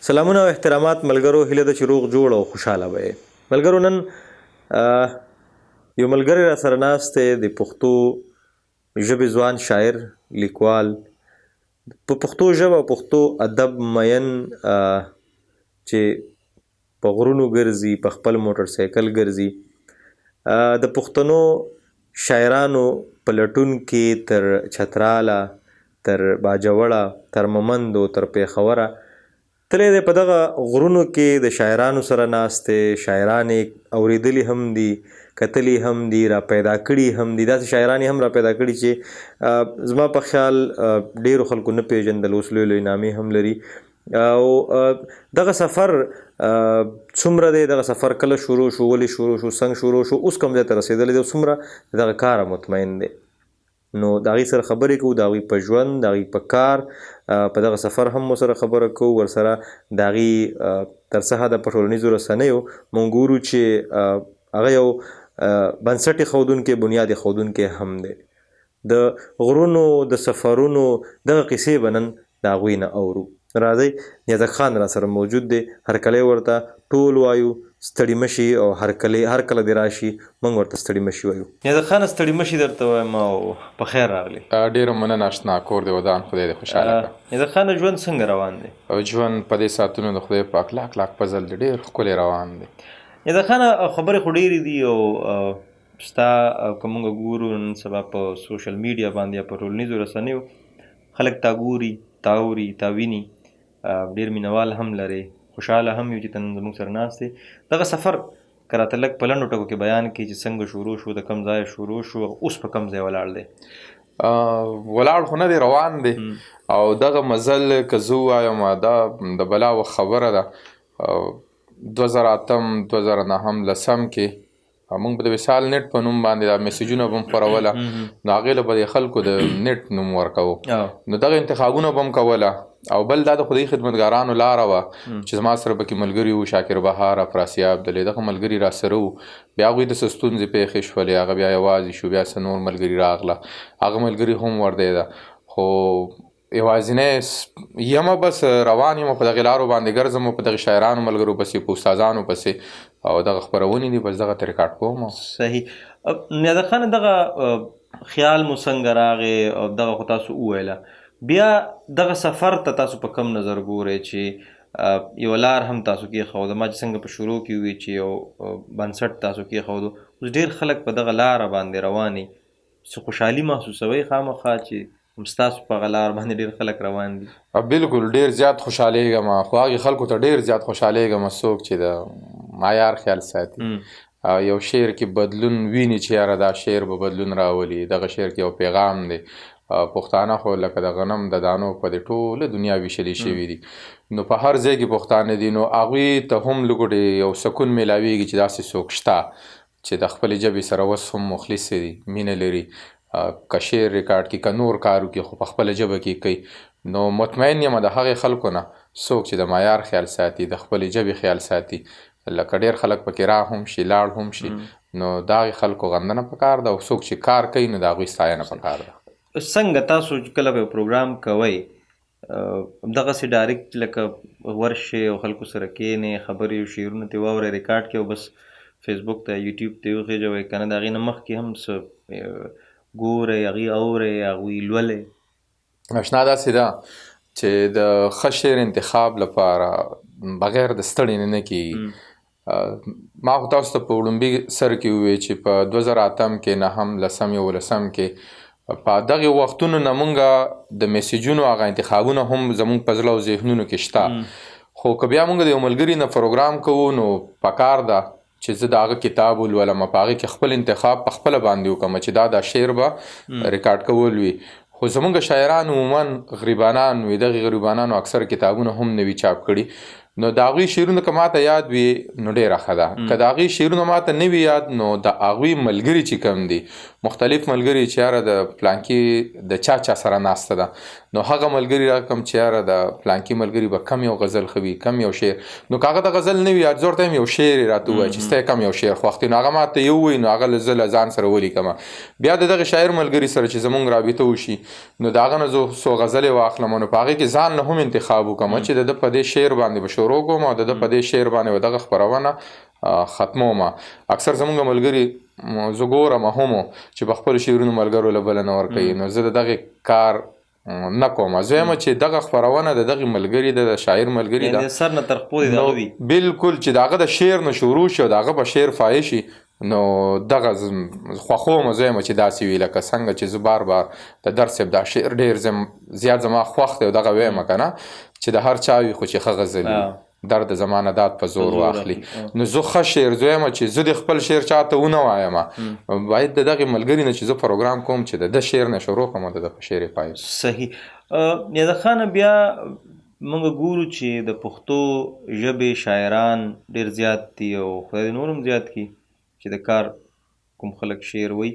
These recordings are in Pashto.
سلامونه او احترامات ملګرو، هیله ده چې روغ جوړ او خوشحاله وئ. ملګرو، نن یو ملګری را سره ناست دی، د پښتو ژبې ځوان شاعر، لیکوال، په پښتو ژبه او پښتو ادب مین چې په غرونو ګرځي، په خپل موټر سایکل ګرځي، د پښتنو شاعرانو په لټون کې تر چتراله، تر باجوړه، تر مومندو، تر پیښوره تللی دی. په دغه غرونو کې د شاعرانو سره ناست دی، شاعران یې اورېدلي هم دي، کتلي هم دي، را پیدا کړي هم دي. داسې شاعران یې هم را پیدا کړي چې زما په خیال ډېرو خلکو نه پېژندل، اوس لوی لوی نامې هم لري. او دغه سفر څومره دی، دغه سفر کله شروع شو، ولې شروع شو، څنګه شروع شو، اوس کوم ځای ته رسېدلی دی، څومره دغه کاره مطمئن دی. نو د هغې سره خبرې کوو، د هغوی په ژوند، د هغوی په کار، په دغه سفر هم ورسره خبره کوو. ورسره د هغې تر څه حده په ټولنیزو رسنیو موږ ګورو چې هغه یو بنسټ ایښودونکی، بنیاد ایښودونکی هم دی. د غرونو د سفرونو دغه قصې به نن د هغوی نه اورو. راځئ، نیازک خان را سره موجود دی. هرکلی ورته ټول وایو، ستړي مشي، او هر کله دې راشي موږ ورته ستړي مشي وایو. نیازک خانه، ستړي مشي درته وایم او په خیر راغلی. ډېره مننه اشنا، کور دې ودان، خدای دې خوشحاله کړه. نیازک خانه، ژوند څنګه روان دی؟ ژوند په دې ساعتونو د خدای پاک لاک فضل دی، ډېر ښکلی روان دی. نیازک خانه، خبرې خو ډېرې دي او ستا که موږ ګورو نن سبا په سوشل میډیا باندې یا په ټولنیزو رسنیو خلک تا ګوري، تا اوري، تا ویني، ډېر مینوال هم لرې، خوشحاله هم یو چې ته نن زموږ سره ناست دی. دغه سفر که راته لږ په لنډو ټکو کې بیان کړي چې څنګه شروع شو، د کوم ځای شروع شو، اوس په کوم ځای ولاړ دی؟ ولاړ خو نه دی، روان دی. او دغه مزل که زه ووایم دا د بلا و خبره ده. 2008 لسم کې موږ به د وصال نت په نوم باندې دا میسیجونه به هم خوروله، نو هغې له به د خلکو د نت نوم ورکوو. نو دغه انتخابونه به هم کوله. او بل دا د خدای خدمتګارانو لاره وه چې زما سره پکې ملګري وو، شاکر بهار، افراسیاب عبدالله، دغه ملګري را سره وو. بیا هغوی د څه ستونزې پیښې شولې، هغه بیا یوازې شو، بیا څه نور ملګري راغله، هغه ملګري هم ور دی ده. خو یوازینی یمه، بس روان یم په دغې لارو باندې ګرځم، په دغې شاعرانو ملګرو پسې، په استادانو پسې، او دغه خپرونې دي، بس دغه ته ریکارډ کوم. صحیح. نیازک خانه، دغه خیال مو څنګه راغې او دغه خو تاسو وویله، بیا دغه سفر ته تاسو په کم نظر ګورئ چې یو لار هم تاسو کېښوده؟ ما چې څنګه په شروع کې وویل چې یو بنسټ تاسو کېښودو، اوس ډېر خلک په دغه لاره باندې روان دي، څه خوشحالي محسوسوئ خامخا چې ستاسو په هغه لار باندې ډېر خلک روان دي؟ بلکل، ډېر زیات خوشحالېږم. خو هغې خلکو ته ډېر زیات خوشحالېږم څوک چې د معیار خیال ساتي. یو شعر کې بدلون ویني چې یاره دا شعر به بدلون راولي، دغه شعر کې یو پیغام دی. پښتانه خو لکه د غنم د دانو په دې ټوله دنیا ویشلې شوي دي، نو په هر ځای کې پښتانه دي. نو هغوی ته هم لږ یو سکون میلاویږي چې داسې څوک شته چې د خپلې ژبې سره اوس هم مخلص دي، مینه لري، که شعر ریکارډ کړي، که نور کار وکړي، خو په خپله ژبه کې کوي. نو مطمئن یم د هغې خلکو نه څوک چې د معیار خیال ساتي، د خپلې ژبې خیال ساتي، لکه ډېر خلک پکې را هم شي، لاړ هم شي، نو د هغې خلکو غندنه پکار ده، او څوک چې کار کوي نو د هغوی ستاینه پکار ده. څنګه تاسو کله به پروګرام کوئ، دغسې ډایرکټ لکه ورشئ او خلکو سره کښېنئ، خبرې او شعرونه ترې واورئ، ریکارډ کړئ او بس فیسبوک ته، یوټیوب ته یې وخېژوئ، که نه د هغې نه مخکې هم څه ګورئ، هغې اورئ، هغوی لولئ؟ اشنا داسې ده چې د ښه شعر انتخاب لپاره بغیر د ستړي نه کېږي. ما خو تاسو ته په وړومبي سر کې وویل چې په 2008 کې، 9 لسم 11 کې، په دغې وختونو نه مونږ د میسیجونو هغه انتخابونه هم زمونږ په زړه او ذهنونو کې شته. خو که بیا مونږ د یو ملګري نه پروګرام کوو، نو پکار ده چې زه د هغه کتاب ولولم، په هغې کې خپل انتخاب په خپله باندې وکړم چې دا شعر به ریکارډ کول وي. خو زمونږ شاعران عموما غریبانان وي، دغې غریبانانو اکثر کتابونه هم نه وي چاپ کړي. نو د هغوی شعرونه که ماته یاد وي نو ډېره ښه ده، که د هغوی شعرونه ماته نه وي یاد نو د هغوی ملګري چې کوم دي مختلف ملګري چې یاره د پلانکي د چا سره ناسته ده نو هغه ملګري راکم چې یاره د پلانکي ملګري به کم یو غزل خوي کم یو شعر نو کاغه د غزل نه وي زور ته یو شعر راته وای چې سته کم یو شعر خو وخت نو هغه ماته یو وي نو هغه لزل ځان سره ولي کما بیا دغه شاعر ملګري سره چې زمونږ رابطه وشي نو داغه نه زه سو غزل واخلم نو پاغه کې ځان نه هم انتخاب وکم چې د په دې شعر باندې به شروع کوم او د په دې شعر باندې دغه خبرونه ختمومه اکثر زمونږ ملګري زګوره ما همو چې بخپل شعرونو ملګرو لبل نه ور کوي نو زه دغه کار نه کوم زه ما چې دغه خبرونه دغه ملګری د شاعر ملګری دا سر نه تر خپل دی وی بالکل چې دغه د شعر نه شروع شو دغه به شعر فایشي نو دغه خوخو مزه ما چې داسې وی لکه څنګه چې زه بار بار د درس د شعر ډیر زیات زما خوخت دغه وې مکنه چې د هر چا وی خو چې غزل درد زمانه داد په زور واخلي نو زه ښه شعر زویم چې زه د خپل شعر چاته ونه وایم باید دغه ملګری نه چې زه پروګرام کوم چې د شعر نه شروع کوم د شعر پای صحیح نیاز خان بیا موږ ګورو چې د پښتو ژبې شاعران ډیر زیات دي او خدای نورم زیات کی چې د کار کوم خلک شعر وای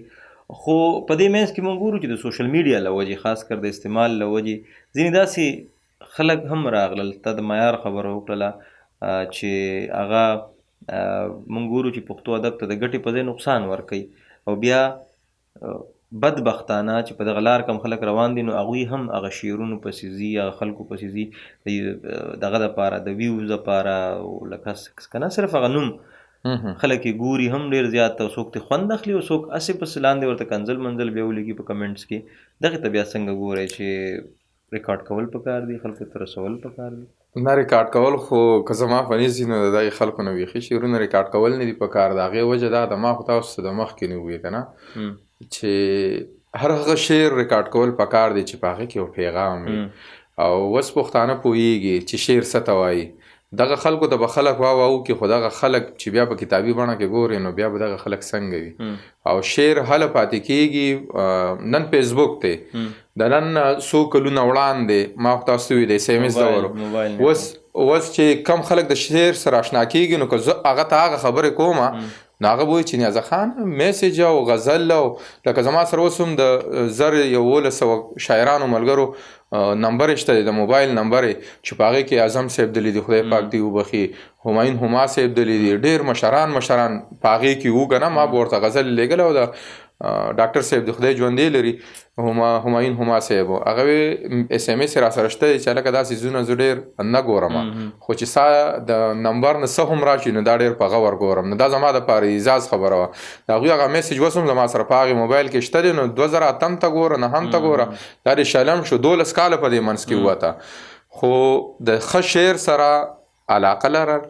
خو په دې مینس کې موږ ګورو چې د سوشل میډیا لوجه خاص کر د استعمال لوجه ځینې داسې خلک هم راغلل ته د معیار خبره وکړه چې هغه مونږ ګورو چې پښتو ادب ته د ګټې په ځای نقصان ورکوي او بیا بدبختانه چې په دغه لار کم خلک روان دي نو هغوی هم هغه شعرونو پسې ځي هغه خلکو پسې ځي دغه دپاره د ویوز دپاره لکه که نه صرف هغه نوم خلک یې ګوري هم ډېر زیات او څوک ترې خوند اخلي او څوک هسې پسې لاندې ورته کنځل منځل بیا ولیکي په کمنټس کې دغې ته بیا څنګه ګورئ چې ریکارډ کول پکار دي خلکو ته رسول پکار دي نه ریکارډ کول خو که زما په نظر نو د دغه خلکو نه ویخي شعرونه ریکارډ کول نه دي پکار د هغې وجه دا د ما خو تاسو د مخکې نه وویې که نه چې هر هغه شعر ریکارډ کول پکار دی چې په هغې کې یو پیغام وي او اوس پښتانه پوهېږي چې شعر څه ته وایي دغه خلکو ته به خلک واو کې خو دغه خلک چې بیا په کتابي بڼه کې ګوري نو بیا به دغه خلک څنګه وي او شعر هله پاتې کېږي نن فیسبوک ته د نن څو کلونه وړاندې ما تاسو وی د اس ام اس دور اوس چې کم خلک د شعر سره آشنا کېږي نو که زه هغه ته هغه خبرې کوم نو هغه به وایي چې نیازه خان میسیج او غزل او لکه زما سره اوس هم د 1100 شاعرانو ملګرو نمبر شته د موبایل نمبر چې په هغې کې اعظم صاحب دلی دی خدای پاک دی وبخي همایون هما صاحب دلی دی ډېر مشران په هغې کې وو که نه ما به ورته غزل لیږلی او د ډاکټر صاحب د خدای ژوندی لري همایون هما صاحب هغه اس ام اس را سره شته چې لکه دا څیزونه زه ډېر نه ګورم خو چې سا د نمبر نه څه هم راشي نو دا ډېر په غور ګورم نو دا زما دپاره اعزاز خبره وه د هغوی هغه میسج اوس هم زما سره په هغې موبایل کې شته دی نو 2008 ته ګوره 9 ته ګوره دا د شلم شو 12 کاله په دې منځ کې ووته خو د ښه شعر سره علاقه لرل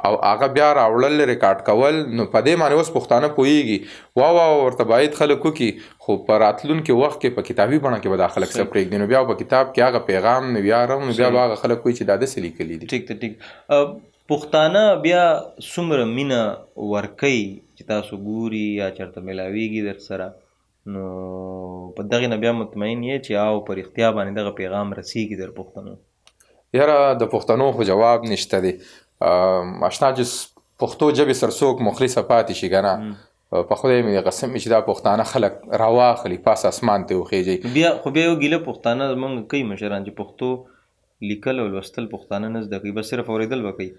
او هغه بیا راوړل ریکارډ کول نو په دې معنی اوس پښتانه پوهېږي وا ورته باید خلک وکړي خو په راتلونکي وخت کې په کتابي بڼه کې به دا خلک څه پرېږدي نو بیا په کتاب کې هغه پیغام نو بیا به هغه خلک وایي چې دا داسې لیکلي دي ټیک ټیک پښتانه بیا څومره مینه ورکوي چې تاسو ګوري یا چېرته میلاویږي در سره نو په دغې نه بیا مطمئن یې چې او په رښتیا باندې دغه پیغام رسیږي در پښتنو یاره د پښتنو خو جواب نشته دی اشنا چې پښتو ژبې سره څوک مخلصه پاتې شي که نه په خدای مې قسم چې دا پښتانه خلک راواخلي پاس اسمان ته وخیږي خو بیا یو ګیله پښتانه زموږ کوي مشران چې پښتو لیکل او لوستل پښتانه نه زده کوي بس صرف اورېدل به کوي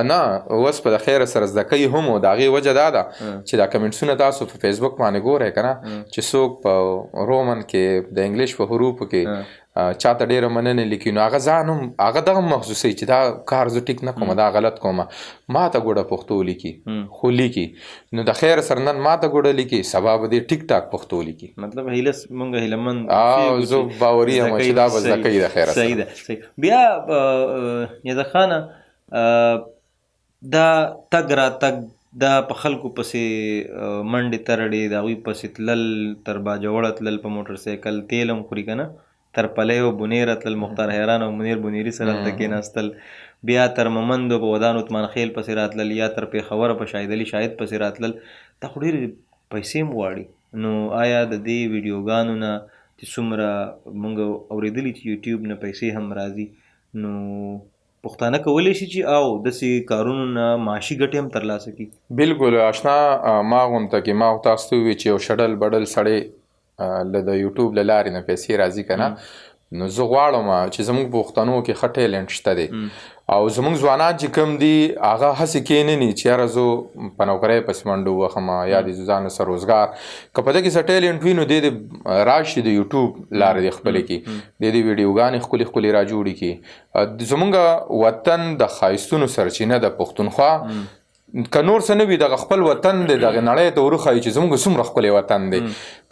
نه اوس په د خیره سره زده کوي هم او د هغې وجه دا ده چې دا کمنټسونه تاسو په فیسبوک باندې ګورئ که نه چې څوک په رومن کې د انګلیش په حروفو کې چاته ډېره مننه لیکي نو هغه ځان هم هغه دغه محسوسوي چې دا کار زه ټیک نه کوم دا غلط کوم ما ته ګوډه پښتو لیکي خو لیکي نو د خیر سره نن ما ته ګوډه لیکي سبا به دې ټیک ټاک پښتو لیکي مطلب مونږ هیلهمند زه باوري یم چې دا به زده کوي د خیره صحیح ده بیا نیاز خانه دا تګ راتګ دا په خلکو پسې منډې ترړې د هغوی پسې تلل تر باجوړه تلل په موټر سایکل تیل هم خوري که نه تر پلیو بونیر تل مختار حیران او منیر بونیری سره هلته کېناستل بیا تر ممندو په ودان عثمان خیل پسې راتلل یا تر پېښوره په شاهد علي شاهد پسې راتلل دا خو ډېرې پیسې هم غواړي نو آیا د دې ویډیوګانو نه چې څومره موږ اورېدلي چې یوټیوب نه پیسې هم راځي نو پښتانه کولی شي چې او داسې کارونو نه معاشي ګټې هم ترلاسه کړي؟ بالکل آشنا، ما غونته کې ما تاسو ته وی چې یو شډل بډل سړی له د یوټیوب له لارې نه پیسې راځي کنه، نو زه غواړم چې زموږ پښتنو کې ښه ټیلنټ شته دی او زموږ ځوانان چې کوم دي هغه هسې کېنني چې یاره زه په نوکرۍ پسې منډه ووهم یا د ځان سره روزګار که په ده کې څه ټیلنټ وي نو دی د راشي د یوټیوب لارې د خپلې کې د دې ویډیوګانې ښکلې ښکلې را جوړې کړي. زموږ وطن د ښایستونو سرچینه د پښتونخوا که نور څه نه وي دغه خپل وطن دی دغه نړۍ ته ورښایي چې زموږ څومره ښکلی وطن دی.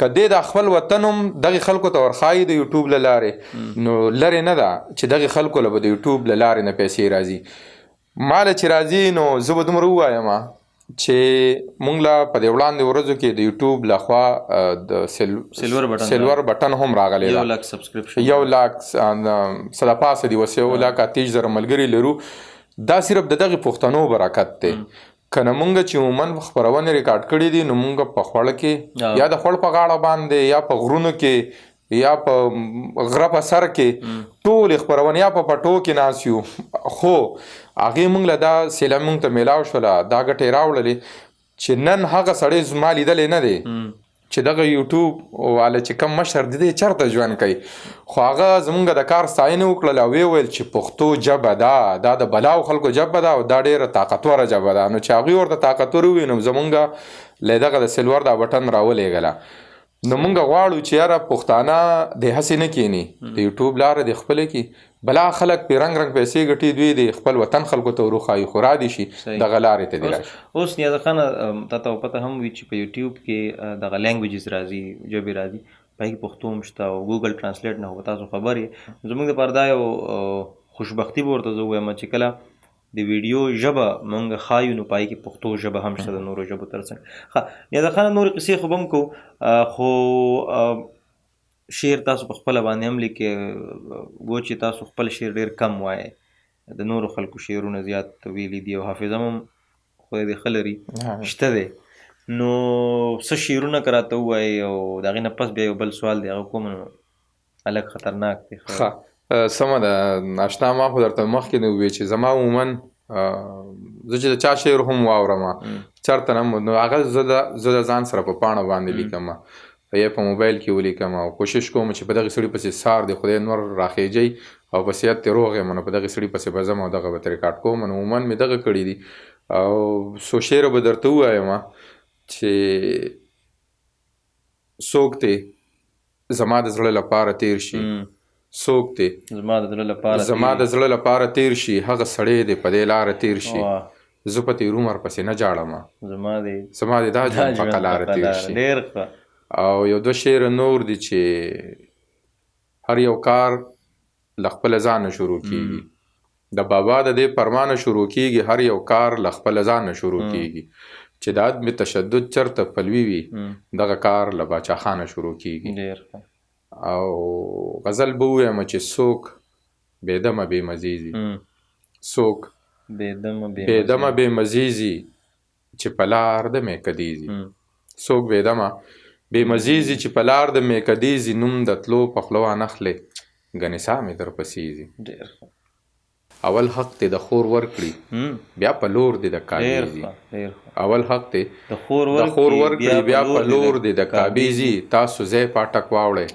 که دی د خپل وطن هم دغې خلکو ته ورښایي د یوټیوب له لارې، نو لرې نه ده چې دغې خلکو له به د یوټیوب له لارې نه پیسې راځي. ما له چې راځي نو زه به دومره ووایم چې موږ له په دې وړاندې ورځو کې د یوټیوب لخوا د سلور بټن هم راغلی ده، 1 لک سبسکرپشن، 1 لک څه د پاسه دي اوس 1 لک 28,000 ملګري لرو. دا صرف د دغې پښتنو برکت دی. کنه مونږ چې عموما خپرونه ریکارډ کړي دي نو مونږ په خوړ کې یا د خوړ په غاړه باندې یا په غرونو کې یا په غره په سر کې ټول خپرونه یا په پټو کې ناس یو، خو هغې مونږ له دا سیله مونږ ته میلاو شوله دا ګټې راوړلې چې نن هغه سړی زما لیدلی نه دی چې دغه یوټیوب والا چې کم مشر دی چېرته ژوند کوي، خو هغه زمونږ د کار ستاینه وکړله او ویې ویل چې پښتو ژبه دا د بلاو خلکو ژبه ده او دا ډېره طاقتوره ژبه ده. نو چې هغوی ورته طاقتور ووي نو زمونږ له دغه د سلور دا بټن راولېږله. نو مونږ غواړو چې یاره پښتانه د هسې نه کینی د یوټیوب لاره د خپله کې بلا خلک پې رنګ رنګ پیسې ګټي دوی د خپل وطن خلکو ته وروښایي خو رادي شي دغه لارې ته دې راشي. اوس نیازه خانه تا ته پته هم وي چې په یوټیوب کې دغه لینګویجز راځي، ژبې راځي، په کې پښتو هم شته او ګوګل ټرانسلیټ نه هو تاسو خبر یې. زموږ دپاره دا یو خوشبختي به ورته زه ووایم چې کله د ویډیو ژبه مونږ ښایو نو پای کې پښتو ژبه هم شته د نورو ژبو تر څنګ. ښه نیازه خانه نورې قصې خو به هم کوو، خو شعر تاسو په خپله باندې هم لیکې، گو چې تاسو خپل شعر ډېر کم وایئ، د نورو خلکو شعرونه زیات ویلي دي او حافظه هم خدای دې ښه لري شته دی. نو څه شعرونه که راته ووایئ او د هغې نه پس بیا یو بل سوال دی هغه کوم نو هلک خطرناک دی. ښه سمه ده اشنا، ما خو درته مخکې نه وویل چې زما عموما زه چې د چا شعر هم واورم چېرته نه نو هغه زه د ځان سره په پاڼه باندې لیکم یا په موبایل کې ولیکم او کوشش کوم چې په دغې سړي پسې سار دی خدای نور راخیجی او په صحت ترې روغ یم نو په دغې سړي پسې به ځم او دغه به ترې ریکارډ کوم. نو عموما مې دغه کړي دي او څو شعره به درته ووایم چې څوک دی زما د زړه لپاره تیر شي، څوک دی زما د زړه لپاره تیر شي، هغه سړی دی په دې لاره تیر شي، زه په تیر عمر پسې نه جاړم، زما د دا ژوند په قلاره تیر شي. ډېر ښه. او یو دوه شعر نور دي چې هر یو کار له خپله ځانه شروع کیږي، د بابا د دې فرمانه شروع کیږي، هر یو کار له خپله ځانه شروع کیږي، چې د عدم تشدد چرته پلوي وي دغه کار له باچا خانه شروع کیږي. او غزل به ووایم چې څوک بېدمه بې مزیزي، څوک بېدمه بې مزیزي چې په لار د میکدیزي، څوک بېدمه بې مزیزي چې په لار د میکدیزي، نوم د تلو په خوله وانخلې ګنې ساه مې در پسیزي. اول حق دی د خور ورکړي بیا په لور دی د کابیزي، اول حق دی د خور ورکړي بیا په لور دی د کابیزي، تاسو ځای پاټک واوړئ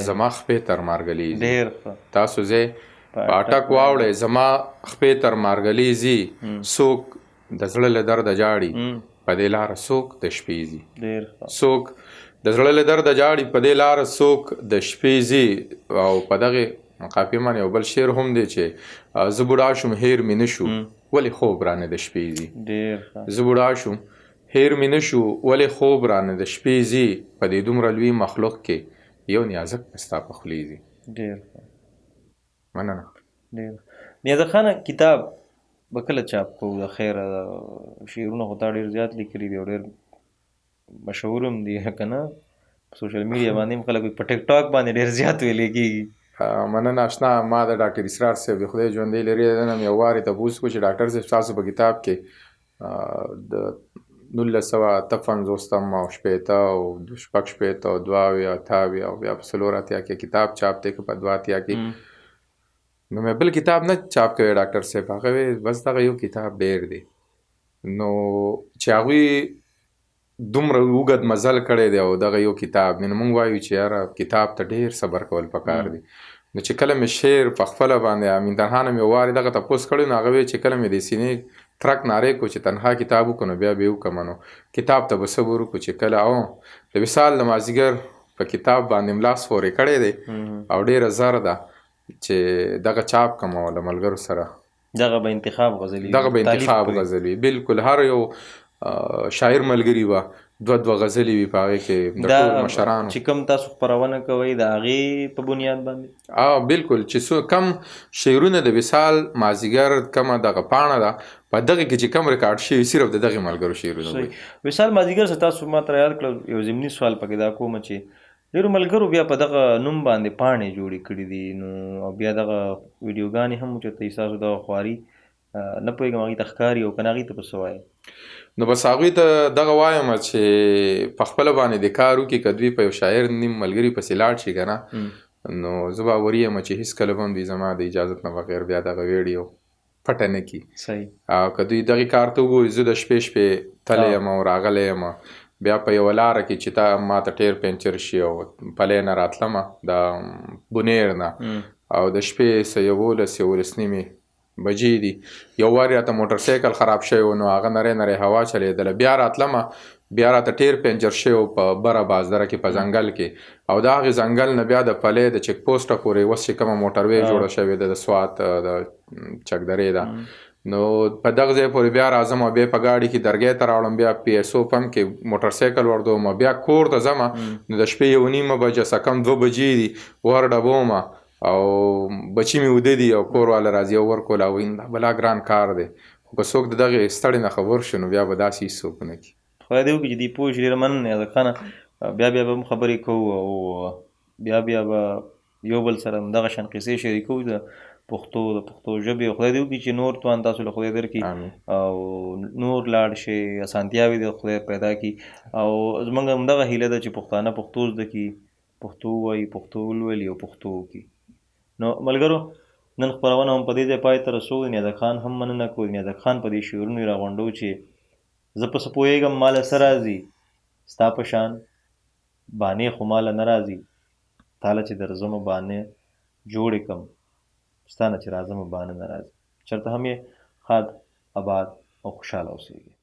زما خپې تر مارګلیزي، تاسو ځای پاټک واوړئ زما خپې تر مارګلیزي، څوک د زړه له درده جاړي په دې لاره څوک د شپې ځي، څوک د زړه له درده جاړي په دې لاره څوک د شپې ځي. او په دغې قافیې باندې یو بل شعر هم دی چې زه بوډا شوم هیر مې نه شو ولې خوب رانه د شپې ځي، زه بوډا شوم هیر مې نه شو ولې خوب رانه د شپې ځي، په دې دومره لوی مخلوق کې یو نیازک مې ستا په خولې ځي. مننه. نیازه خانه کتاب به کله چاپ کوو؟ د خیره شعرونه خو تا ډېر زیات لیکلي دي او ډېر مشهور هم دي که نه، په سوشل میډیا باندې هم خلک په ټیک ټاک باندې ډېر زیات ویلې کېږي. مننه اشنا، ما د ډاکټر اسرار صاحب د خدای ژوندی لري نه مې یو وارې تپوس کړو چې ډاکټر صاحب ستاسو په کتاب کې د 1955 او شپېته او 16 او 2 او 8 او بیا په 4 کې کتاب چاپ دی که په 2 کې نو مې بل کتاب نه چاپ کړی ډاکټر صاحب، هغه وی بس دغه یو کتاب ډیر دی. نو چې هغوی دومره اوږد مزل کړی دی او دغه یو کتاب دی، نو موږ وایو چې یاره کتاب ته ډیر صبر کول پکار دی. نو چې کله مې شعر په خپله باندې امین طاهر نه مې وارې دغه تپوس کړی، نو هغه وی چې کله مې د سینې ترک نارې کو چې تنها کتاب وکړو نو بیا به یې وکړم. نو کتاب ته به صبر وکړو چې کله د وصال د مازدیګر په کتاب باندې ملا سپورې کړی دی او ډیره زر ده چې دغه چاپ کړم او له ملګرو سره دغه به انتخاب غزلي دغه به انتخاب غزلي بالکل هر یو شاعر ملګري به دوه غزلي وي په هغې کې د ټول مشرانو چې کوم تاسو خپرونه کوئ د هغې په بنیاد باندې بالکل چې کم شعرونه د وصال مازدیګر کومه دغه پاڼه ده په دغه کې چې کم ریکارډ شوي صرف د دغې ملګرو شعرونه وي. وصال مازدیګر څه تاسو ما ته یاد کړل یو ضمني سوال پکې دا کوم چې ډېرو ملګرو بیا په دغه نوم باندې پاڼې جوړې کړي دي، نو او بیا دغه ویډیوګانې هم اوچته ستاسو دغه خواري نه پوهېږم هغې ته ښکاري او که نه هغې ته به څه وایې؟ نو بس هغوی ته دغه وایم چې په خپله باندې د کار وکړي، که دوی په یو شاعر نیم ملګري پسې لاړ شي که نه، نو زه باوري یم چې هېڅکله به هم دوی زما د اجازت نه بغیر بیا دغه ویډیو پټه نه کړي. او که دوی دغې کار ته وګوري زه د شپې تللی یم او راغلی یم بیا په یوه لاره کې چې تا ما ته ټیر پنچر شي او پلی نه راتلمه د بونیر نه او د شپې څه 11 نیمې بجې دي، یو وار راته موټر سایکل خراب شوی و، نو هغه نری هوا چلیدله، بیا راتلمه بیا راته ټیر پنچر شوی و په بره بازدره کې په ځنګل کې، او د هغې ځنګل نه بیا د پلی د چک پوسټه پورې اوس چې کومه موټروې جوړه شوې ده د سوات د چکدرې ده، نو په دغه ځای پورې بیا راځم او بیا په ګاډي کې درګۍ ته راوړم، بیا پی ایس او پمپ کې موټر سایکل وردوم، بیا کور ته ځمه نو د شپې 1:30 بجه څه کم 2 بجې دي ور ډبومه او بچی مې وده دي او کور والا راځي او ورکول او دا بلا ګران کار دی، خو که څوک د دغې ستړې نه خبر شو نو بیا به داسې هېڅ څوک نه کړي. خدای دې وکړي چې دې پوه شي. ډېره مننه یادک خانه، بیا به هم خبرې کوو او بیا به یو بل سره همدغه شان قصې شریکوو د پښتو ژبې. خدای دې وکړي چې نور توان تاسو له خدای درکړي او نور لاړ شي، اسانتیاوې دې خدای پیدا کړي او زموږ همدغه هیله ده چې پښتانه پښتو زده کړي، پښتو ووایي، پښتو ولولي او پښتو وکړي. نو ملګرو نن خپرونه هم په دې ځای پای ته رسوو. د نیازک خان هم مننه کوو، د نیازک خان په دې شعرونو یې راغونډو چې زه په څه پوهېږم ماله څه راځي، ستا په شان بانې خو ماله نه راځي، تاله چې درځمه بانې جوړې کړم، ستا نه چې راځمه بانه نه راځي. چېرته هم یې ښاد، آباد او خوشحاله اوسېږي.